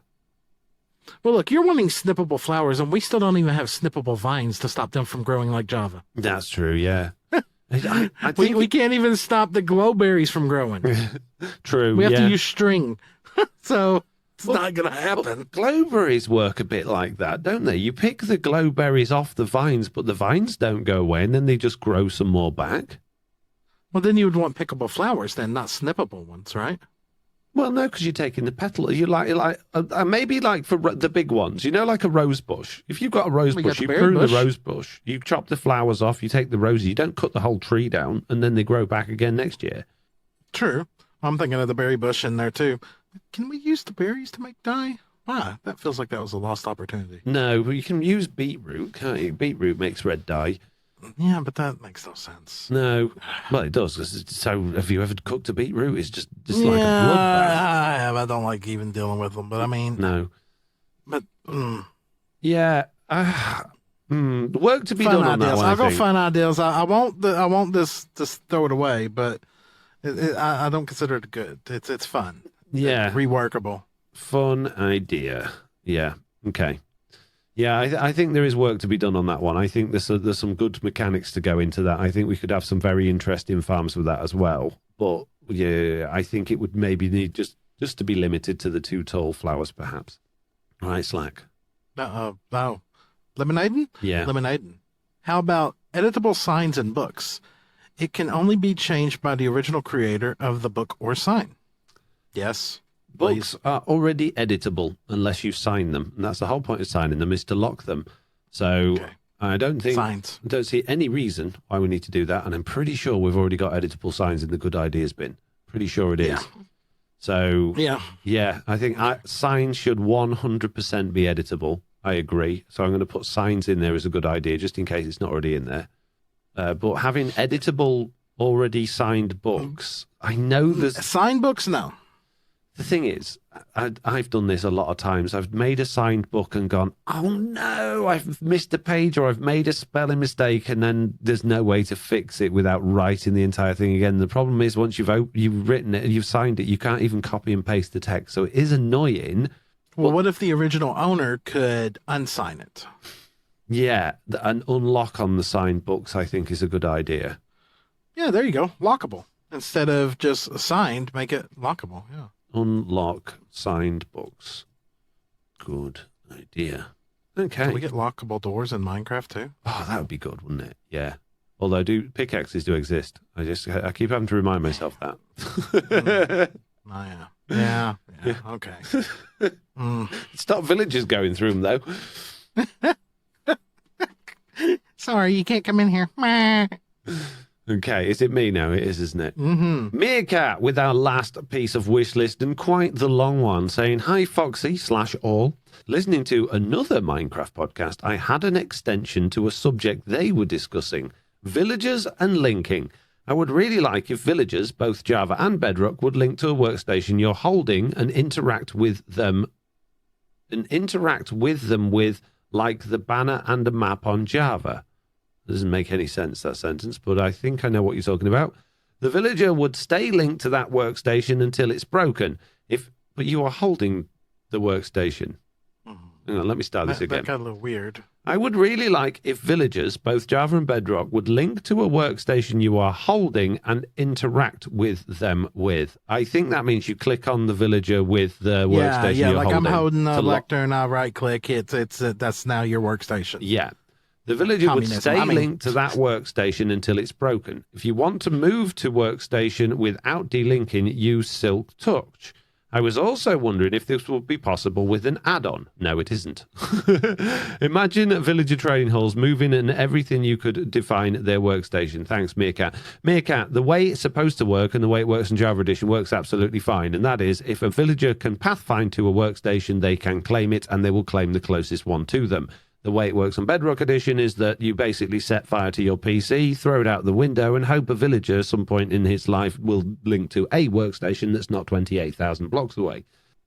Well, look, you're wanting snippable flowers, and we still don't even have snippable vines to stop them from growing like Java. That's true, yeah. I think we can't even stop the glowberries from growing. True, we have to use string. So it's not going to happen. Glowberries work a bit like that, don't they? You pick the glowberries off the vines, but the vines don't go away, and then they just grow some more back. Well, then you would want pickable flowers, then, not snippable ones, right? Well, no, because you're taking the petal. You maybe like for the big ones, like a rose bush. If you've got a rose bush, you prune the rose bush, you chop the flowers off, you take the roses, you don't cut the whole tree down, and then they grow back again next year. True. I'm thinking of the berry bush in there, too. Can we use the berries to make dye? That feels like that was a lost opportunity. No, but you can use beetroot, can't you? Beetroot makes red dye. Yeah, but that makes no sense. No. Well, it does. So, have you ever cooked a beetroot? It's just like a bloodbath. I have. I don't like even dealing with them, but I mean... No. But, Yeah. Work to be done on that one, I'll go find ideas. I won't this throw it away, but I don't consider it good. It's fun. Yeah. It's reworkable. Fun idea. Yeah. Okay. Yeah, I think there is work to be done on that one. I think there's some good mechanics to go into that. I think we could have some very interesting farms with that as well. But yeah, I think it would maybe need just to be limited to the 2 tall flowers, perhaps. All right, Slack. Lemonade? Yeah. Lemonade. How about editable signs in books? It can only be changed by the original creator of the book or sign. Yes. Books are already editable unless you sign them. And that's the whole point of signing them, is to lock them. So I don't see any reason why we need to do that. And I'm pretty sure we've already got editable signs in the good ideas bin. Pretty sure it is. Yeah. So, yeah, I think signs should 100% be editable. I agree. So I'm going to put signs in there as a good idea, just in case it's not already in there. But having editable, already signed books, I know there's... Signed books, no. The thing is, I've done this a lot of times. I've made a signed book and gone, oh no, I've missed a page or I've made a spelling mistake, and then there's no way to fix it without writing the entire thing again. The problem is once you've written it and you've signed it, you can't even copy and paste the text. So it is annoying. Well, what if the original owner could unsign it? Yeah, an unlock on the signed books, I think, is a good idea. Yeah, there you go. Lockable. Instead of just signed, make it lockable. Yeah. Unlock signed books. Good idea. Okay. Can we get lockable doors in Minecraft too? Oh, that would be good, wouldn't it? Yeah. Although pickaxes do exist. I keep having to remind myself that. Oh, yeah. Yeah. Okay. Stop villagers going through them, though. Sorry, you can't come in here. Okay, is it me now? It is, isn't it? Mm-hmm. Meerkat with our last piece of wish list, and quite the long one, saying, hi, Foxy / all. Listening to another Minecraft podcast, I had an extension to a subject they were discussing, villagers and linking. I would really like if villagers, both Java and Bedrock, would link to a workstation you're holding and interact with them with like the banner and a map on Java. Doesn't make any sense, that sentence, but I think I know what you're talking about. The villager would stay linked to that workstation until it's broken. But you are holding the workstation. Hang on, let me start this again. That got a little weird. I would really like if villagers, both Java and Bedrock, would link to a workstation you are holding and interact with them with. I think that means you click on the villager with the workstation you're holding. Yeah, like I'm holding a lectern, I'll right-click, that's now your workstation. Yeah. The villager would stay linked to that workstation until it's broken. If you want to move to workstation without delinking, use Silk Touch. I was also wondering if this would be possible with an add-on. No, it isn't. Imagine villager trading halls moving and everything you could define their workstation. Thanks, Meerkat. Meerkat, the way it's supposed to work and the way it works in Java Edition works absolutely fine. And that is, if a villager can pathfind to a workstation, they can claim it and they will claim the closest one to them. The way it works on Bedrock Edition is that you basically set fire to your PC, throw it out the window, and hope a villager at some point in his life will link to a workstation that's not 28,000 blocks away.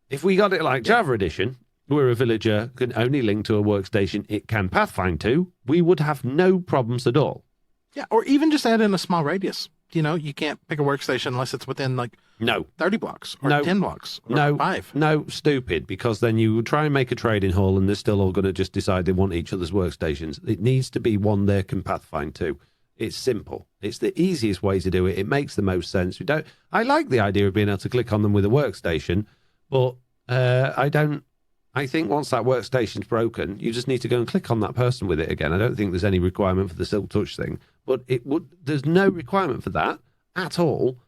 If we got it like Java Edition, where a villager can only link to a workstation it can pathfind to, we would have no problems at all. Yeah, or even just add in a small radius. You know, you can't pick a workstation unless it's within, 30 blocks or 10 blocks or 5. No, stupid, because then you try and make a trading hall and they're still all going to just decide they want each other's workstations. It needs to be one they can pathfind to. It's simple. It's the easiest way to do it. It makes the most sense. I like the idea of being able to click on them with a workstation, but I think once that workstation's broken, you just need to go and click on that person with it again. I don't think there's any requirement for the Silk Touch thing, but there's no requirement for that at all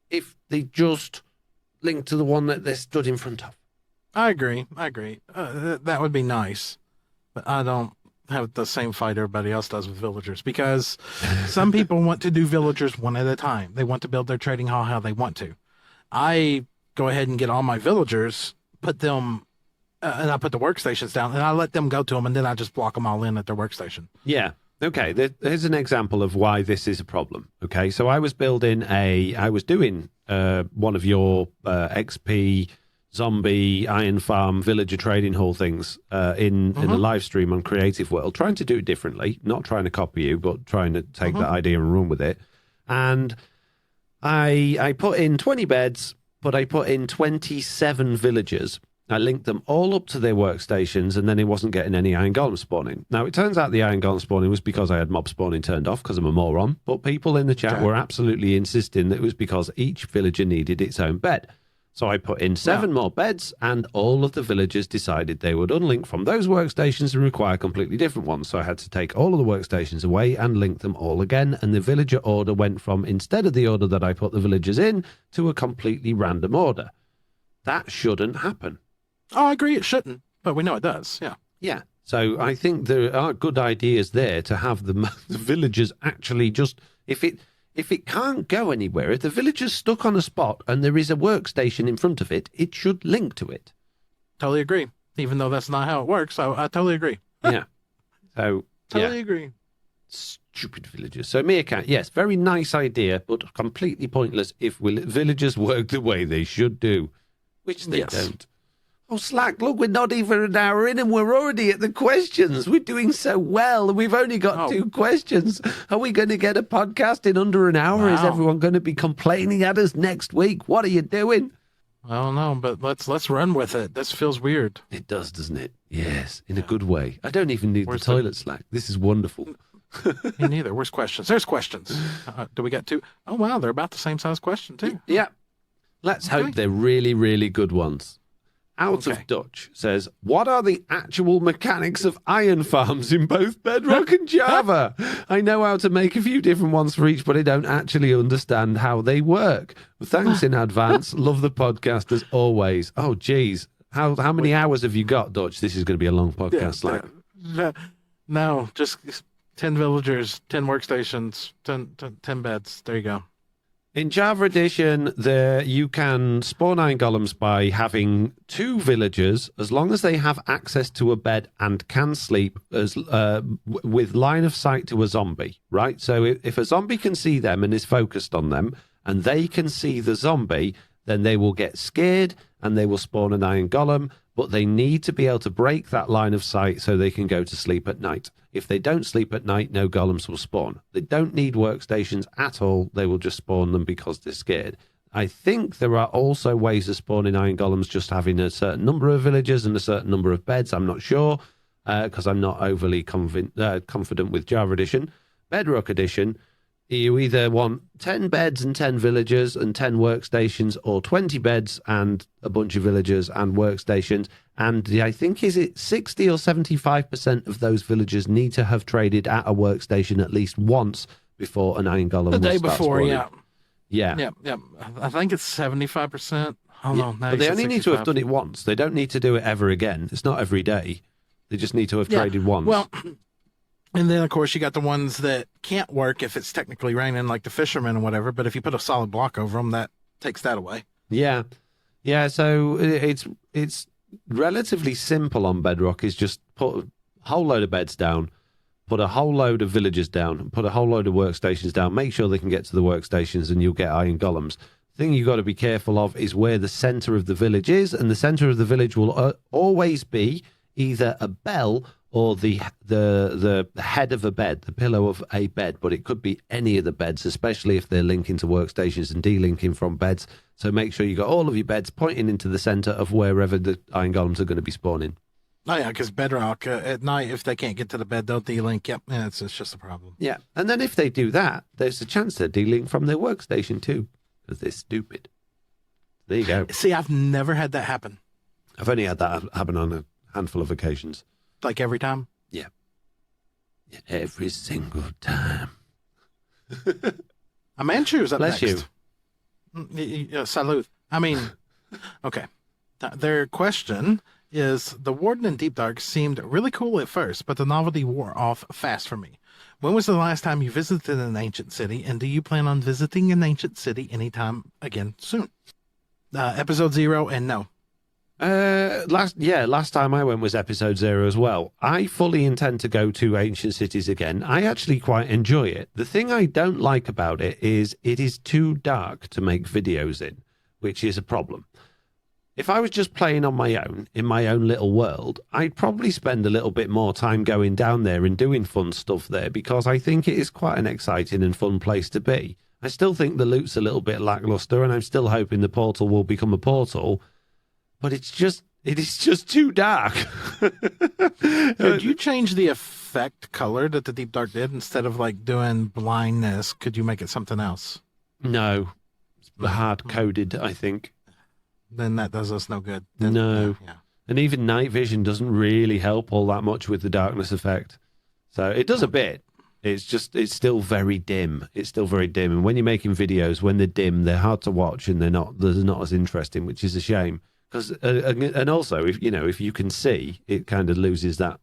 if they just link to the one that they're stood in front of. I agree. That would be nice, but I don't have the same fight everybody else does with villagers, because some people want to do villagers one at a time. They want to build their trading hall how they want to. I go ahead and get all my villagers, put them... and I put the workstations down, and I let them go to them, and then I just block them all in at their workstation. Yeah. Okay. Here's an example of why this is a problem. Okay. So I was doing one of your XP zombie iron farm villager trading hall things in a live stream on Creative World, trying to do it differently, not trying to copy you, but trying to take that idea and run with it. And I put in 20 beds, but I put in 27 villagers. I linked them all up to their workstations, and then it wasn't getting any iron golem spawning. Now, it turns out the iron golem spawning was because I had mob spawning turned off because I'm a moron, but people in the chat were absolutely insisting that it was because each villager needed its own bed. So I put in 7 more beds, and all of the villagers decided they would unlink from those workstations and require completely different ones. So I had to take all of the workstations away and link them all again, and the villager order went from, instead of the order that I put the villagers in, to a completely random order. That shouldn't happen. Oh, I agree it shouldn't, but we know it does, yeah. Yeah. So I think there are good ideas there to have the villagers actually just, if it can't go anywhere, if the villager's stuck on a spot and there is a workstation in front of it, it should link to it. Totally agree. Even though that's not how it works, I totally agree. Yeah. So, totally agree. Stupid villagers. So Meerkat, yes, very nice idea, but completely pointless if villagers work the way they should do, which they don't. Oh, Slack, look, we're not even an hour in and we're already at the questions. We're doing so well and we've only got 2 questions. Are we going to get a podcast in under an hour? Wow. Is everyone going to be complaining at us next week? What are you doing? I don't know, but let's run with it. This feels weird. It does, doesn't it? Yes, in a good way. I don't even need the toilet, Slack. This is wonderful. Me neither. Where's questions? There's questions. Do we get 2? Oh, wow, they're about the same size question, too. Yeah. Let's hope they're really, really good ones. Out of Dutch says, what are the actual mechanics of iron farms in both Bedrock and Java? I know how to make a few different ones for each, but I don't actually understand how they work. Thanks in advance. Love the podcast as always. Oh, geez. How many hours have you got, Dutch? This is going to be a long podcast. No, just 10 villagers, 10 workstations, 10 beds. There you go. In Java Edition, you can spawn iron golems by having 2 villagers, as long as they have access to a bed and can sleep with line of sight to a zombie, right? So if a zombie can see them and is focused on them, and they can see the zombie, then they will get scared and they will spawn an iron golem, but they need to be able to break that line of sight so they can go to sleep at night. If they don't sleep at night, no golems will spawn. They don't need workstations at all. They will just spawn them because they're scared. I think there are also ways of spawning iron golems just having a certain number of villagers and a certain number of beds. I'm not sure because I'm not overly confident with Java Edition. Bedrock Edition, you either want 10 beds and 10 villagers and 10 workstations, or 20 beds and a bunch of villagers and workstations. And I think, is it 60 or 75% of those villagers need to have traded at a workstation at least once before an iron golem the will day start before, spawning. Yeah. I think it's 75%. Hold on. But they only need to have done it once. They don't need to do it ever again. It's not every day. They just need to have traded once. Well, and then, of course, you got the ones that can't work if it's technically raining, like the fishermen and whatever. But if you put a solid block over them, that takes that away. Yeah. So it's relatively simple on Bedrock. Is just put a whole load of beds down, put a whole load of villagers down, put a whole load of workstations down. Make sure they can get to the workstations, and you'll get iron golems. The thing you've got to be careful of is where the center of the village is, and the center of the village will always be either a bell or the head of a bed, the pillow of a bed, but it could be any of the beds, especially if they're linking to workstations and delinking from beds. So make sure you got all of your beds pointing into the center of wherever the iron golems are going to be spawning. Oh, yeah, because Bedrock, at night, if they can't get to the bed, they'll delink. Yep, it's just a problem. Yeah, and then if they do that, there's a chance they're delink from their workstation too, because they're stupid. There you go. See, I've never had that happen. I've only had that happen on a handful of occasions. Like every time? Yeah. Every single time. A Manchu's up Bless next. You. Salute. I mean, okay. Their question is, the Warden in Deep Dark seemed really cool at first, but the novelty wore off fast for me. When was the last time you visited an ancient city, and do you plan on visiting an ancient city anytime again soon? Episode 0 and no. Last time I went was episode 0 as well. I fully intend to go to ancient cities again. I actually quite enjoy it. The thing I don't like about it is too dark to make videos in, which is a problem. If I was just playing on my own, in my own little world, I'd probably spend a little bit more time going down there and doing fun stuff there, because I think it is quite an exciting and fun place to be. I still think the loot's a little bit lackluster, and I'm still hoping the portal will become a portal. But it is just too dark. Could you change the effect color that the Deep Dark did? Instead of like doing blindness, could you make it something else? No. It's hard-coded, I think. then that does us no good. Then, No. Yeah. And even night vision doesn't really help all that much with the darkness effect. So it does a bit. It's still very dim. It's still very dim. And when you're making videos, when they're dim, they're hard to watch and they're not as interesting, which is a shame. Because and also, if you can see, it kind of loses that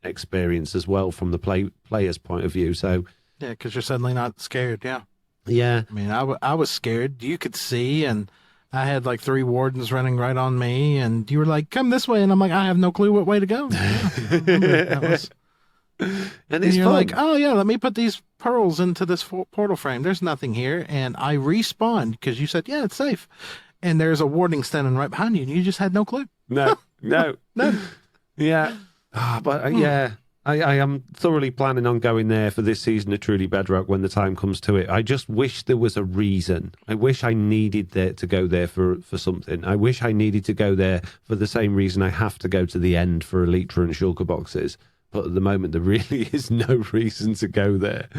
experience as well from the player's point of view. So yeah, because you're suddenly not scared. Yeah. Yeah. I mean, I was scared. You could see, and I had like 3 wardens running right on me, and you were like, "Come this way," and I'm like, "I have no clue what way to go." Yeah, and it's you're fun. like, "Oh yeah, let me put these pearls into this portal frame. There's nothing here," and I respawned because you said, "Yeah, it's safe," and there's a warning standing right behind you, and you just had no clue. No. None. Yeah. Yeah. I am thoroughly planning on going there for this season of Truly Bedrock when the time comes to it. I just wish there was a reason. I wish I needed to go there for something. I wish I needed to go there for the same reason I have to go to the end for Elytra and Shulker boxes. But at the moment, there really is no reason to go there.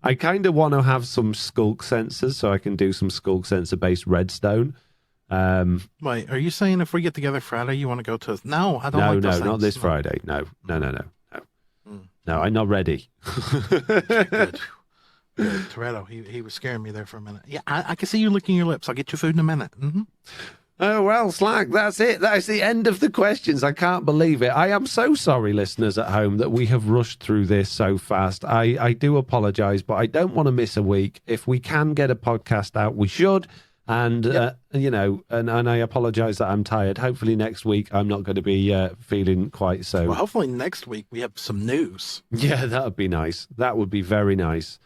I kind of want to have some skulk sensors so I can do some skulk sensor-based redstone. Wait, are you saying if we get together Friday, you want to go to... No, I don't like those things. Not this Friday. No. No, I'm not ready. Good. Toretto, he was scaring me there for a minute. Yeah, I can see you licking your lips. I'll get your food in a minute. Mm-hmm. Oh, well, Slack, that's it. That is the end of the questions. I can't believe it. I am so sorry, listeners at home, that we have rushed through this so fast. I do apologise, but I don't want to miss a week. If we can get a podcast out, we should. And, yep. And I apologise that I'm tired. Hopefully next week I'm not going to be feeling quite so... Well, hopefully next week we have some news. Yeah, that would be nice. That would be very nice.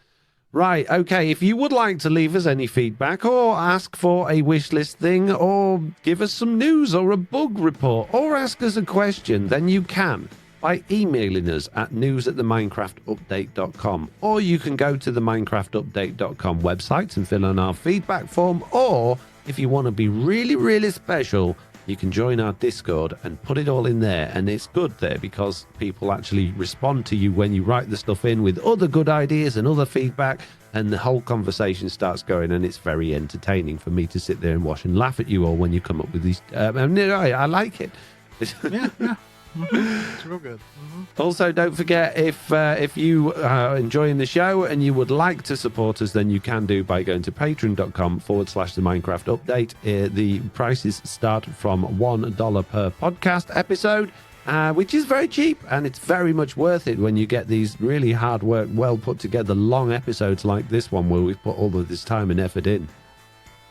Right, okay, if you would like to leave us any feedback or ask for a wish list thing or give us some news or a bug report or ask us a question, then you can by emailing us at news@theminecraftupdate.com, or you can go to the minecraftupdate.com website and fill in our feedback form, or if you want to be really, really special, you can join our Discord and put it all in there. And it's good there because people actually respond to you when you write the stuff in with other good ideas and other feedback, and the whole conversation starts going, and it's very entertaining for me to sit there and watch and laugh at you all when you come up with these. I like it. Yeah. Mm-hmm. It's real good. Mm-hmm. Also, don't forget, if you are enjoying the show and you would like to support us, then you can do by going to patreon.com/the Minecraft Update. The prices start from $1 per podcast episode, which is very cheap, and it's very much worth it when you get these really hard work, well put together long episodes like this one where we've put all of this time and effort in.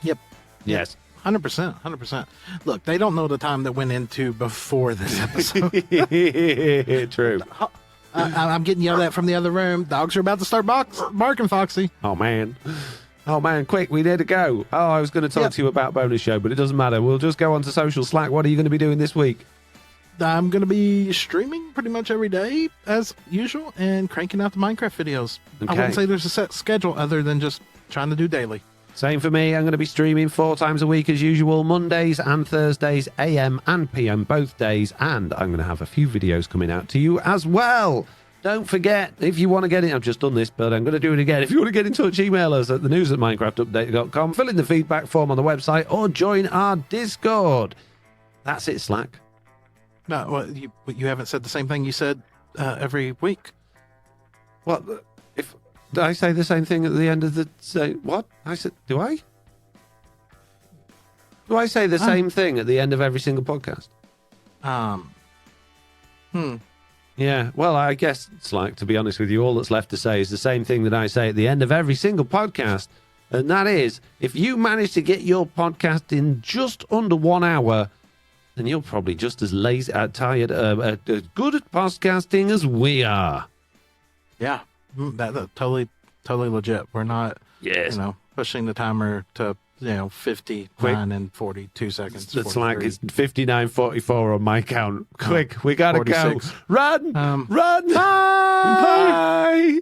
Yep. Yes. 100%. Look, they don't know the time that went into before this episode. True. I'm getting yelled at from the other room. Dogs are about to start barking, Foxy. Oh, man, quick, we need to go. Oh, I was going to talk to you about bonus show, but it doesn't matter. We'll just go on to social Slack. What are you going to be doing this week? I'm going to be streaming pretty much every day, as usual, and cranking out the Minecraft videos. Okay. I wouldn't say there's a set schedule other than just trying to do daily. Same for me. I'm going to be streaming 4 times a week as usual, Mondays and Thursdays, AM and PM both days, and I'm going to have a few videos coming out to you as well. Don't forget, if you want to get in, I've just done this, but I'm going to do it again. If you want to get in touch, email us at thenews@minecraftupdate.com, fill in the feedback form on the website, or join our Discord. That's it, Slack. No, well, you haven't said the same thing you said every week. What? Did I say the same thing at the end of the... what? I said... Do I? Do I say the same thing at the end of every single podcast? Yeah, well, I guess it's like, to be honest with you, all that's left to say is the same thing that I say at the end of every single podcast, and that is, if you manage to get your podcast in just under 1 hour, then you're probably just as lazy, tired, good at podcasting as we are. Yeah. That totally legit. We're not, pushing the timer to 59 and 42 seconds. It's like it's 59:44 on my count. Quick, we gotta 46. Go. Run! Run! Bye! Bye!